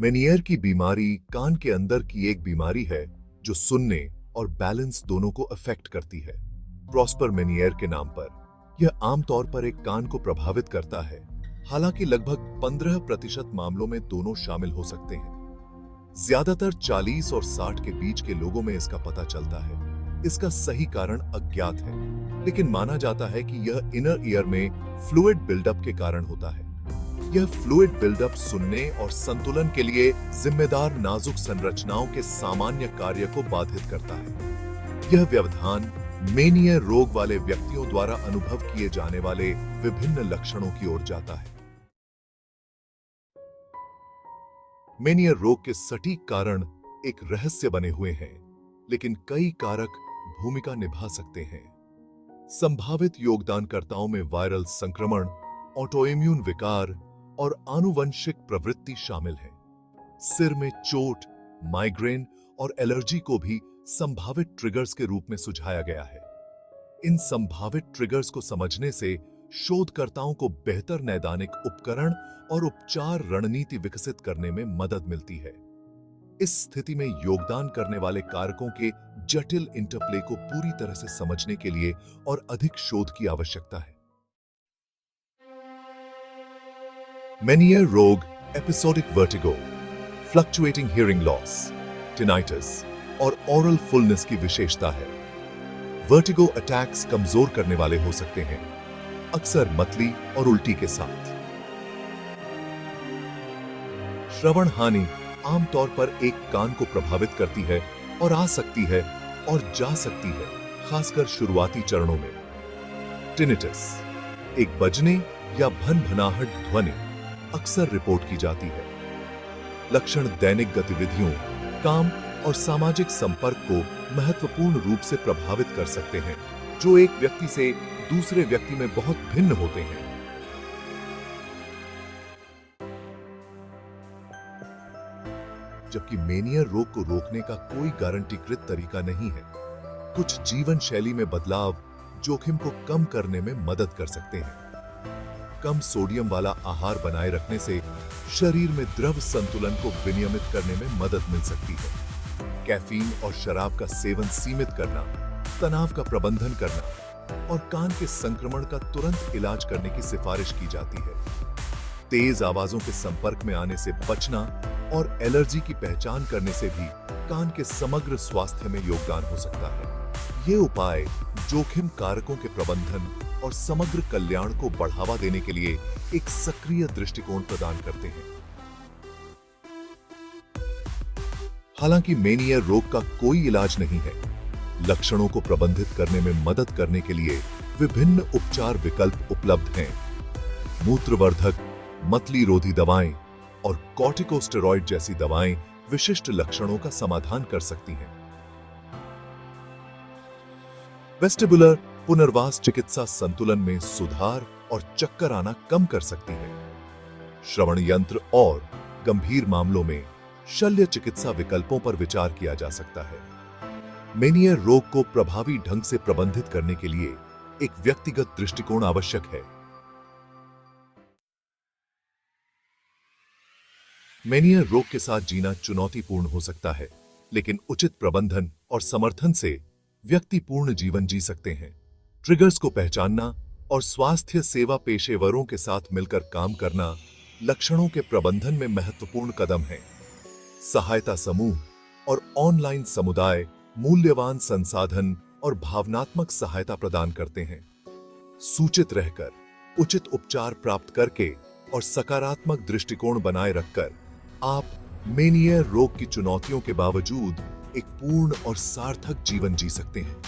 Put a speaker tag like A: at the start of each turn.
A: Meniere की बीमारी कान के अंदर की एक बीमारी है जो सुनने और बैलेंस दोनों को अफेक्ट करती है। प्रॉस्पर मेनियर के नाम पर यह आमतौर पर एक कान को प्रभावित करता है, हालांकि लगभग 15% मामलों में दोनों शामिल हो सकते हैं। ज्यादातर 40 और 60 के बीच के लोगों में इसका पता चलता है। इसका सही कारण अज्ञात है, लेकिन माना जाता है कि यह इनर ईयर में फ्लूइड बिल्डअप के कारण होता है। यह फ्लूइड बिल्डअप सुनने और संतुलन के लिए जिम्मेदार नाजुक संरचनाओं के सामान्य कार्य को बाधित करता है। यह व्यवधान मेनियर रोग वाले व्यक्तियों द्वारा अनुभव किए जाने वाले विभिन्न लक्षणों की ओर जाता है। मेनियर रोग के सटीक कारण एक रहस्य बने हुए हैं, लेकिन कई कारक भूमिका निभा सकते हैं। संभावित योगदानकर्ताओं में वायरल संक्रमण, ऑटोइम्यून विकार और आनुवंशिक प्रवृत्ति शामिल है। सिर में चोट, माइग्रेन और एलर्जी को भी संभावित ट्रिगर्स के रूप में सुझाया गया है। इन संभावित ट्रिगर्स को समझने से शोधकर्ताओं को बेहतर नैदानिक उपकरण और उपचार रणनीति विकसित करने में मदद मिलती है। इस स्थिति में योगदान करने वाले कारकों के जटिल इंटरप्ले को पूरी तरह से समझने के लिए और अधिक शोध की आवश्यकता है। मेनियर रोग episodic vertigo, fluctuating hearing loss, tinnitus और ऑरल फुलनेस की विशेषता है। वर्टिगो अटैक्स कमजोर करने वाले हो सकते हैं, अक्सर मतली और उल्टी के साथ। श्रवण हानि आमतौर पर एक कान को प्रभावित करती है और आ सकती है और जा सकती है, खासकर शुरुआती चरणों में। टिनिटस एक बजने या भनभनाहट ध्वनि अक्सर रिपोर्ट की जाती है। लक्षण दैनिक गतिविधियों, काम और सामाजिक संपर्क को महत्वपूर्ण रूप से प्रभावित कर सकते हैं, जो एक व्यक्ति से दूसरे व्यक्ति में बहुत भिन्न होते हैं। जबकि मेनियर रोग को रोकने का कोई गारंटीकृत तरीका नहीं है, कुछ जीवन शैली में बदलाव जोखिम को कम करने में मदद कर सकते हैं। कम सोडियम वाला आहार बनाए रखने से शरीर में द्रव संतुलन को विनियमित करने में मदद मिल सकती है। कैफीन और शराब का सेवन सीमित करना, तनाव का प्रबंधन करना और कान के संक्रमण का तुरंत इलाज करने की सिफारिश की जाती है। तेज आवाजों के संपर्क में आने से बचना और एलर्जी की पहचान करने से भी कान के समग्र स्वास्थ्य में योगदान हो सकता है। ये उपाय जोखिम कारकों के प्रबंधन और समग्र कल्याण को बढ़ावा देने के लिए एक सक्रिय दृष्टिकोण प्रदान करते हैं। हालांकि मेनियर रोग का कोई इलाज नहीं है, लक्षणों को प्रबंधित करने में मदद करने के लिए विभिन्न उपचार विकल्प उपलब्ध हैं। मूत्रवर्धक, मतली रोधी दवाएं और कॉर्टिकोस्टेरॉइड जैसी दवाएं विशिष्ट लक्षणों का समाधान कर सकती हैं। वेस्टिबुलर पुनर्वास चिकित्सा संतुलन में सुधार और चक्कर आना कम कर सकती है। श्रवण यंत्र और गंभीर मामलों में शल्य चिकित्सा विकल्पों पर विचार किया जा सकता है। मेनियर रोग को प्रभावी ढंग से प्रबंधित करने के लिए एक व्यक्तिगत दृष्टिकोण आवश्यक है। मेनियर रोग के साथ जीना चुनौतीपूर्ण हो सकता है, लेकिन उचित प्रबंधन और समर्थन से व्यक्ति पूर्ण जीवन जी सकते हैं। ट्रिगर्स को पहचानना और स्वास्थ्य सेवा पेशेवरों के साथ मिलकर काम करना लक्षणों के प्रबंधन में महत्वपूर्ण कदम है। सहायता समूह और ऑनलाइन समुदाय मूल्यवान संसाधन और भावनात्मक सहायता प्रदान करते हैं। सूचित रहकर, उचित उपचार प्राप्त करके और सकारात्मक दृष्टिकोण बनाए रखकर आप मेनियर रोग की चुनौतियों के बावजूद एक पूर्ण और सार्थक जीवन जी सकते हैं।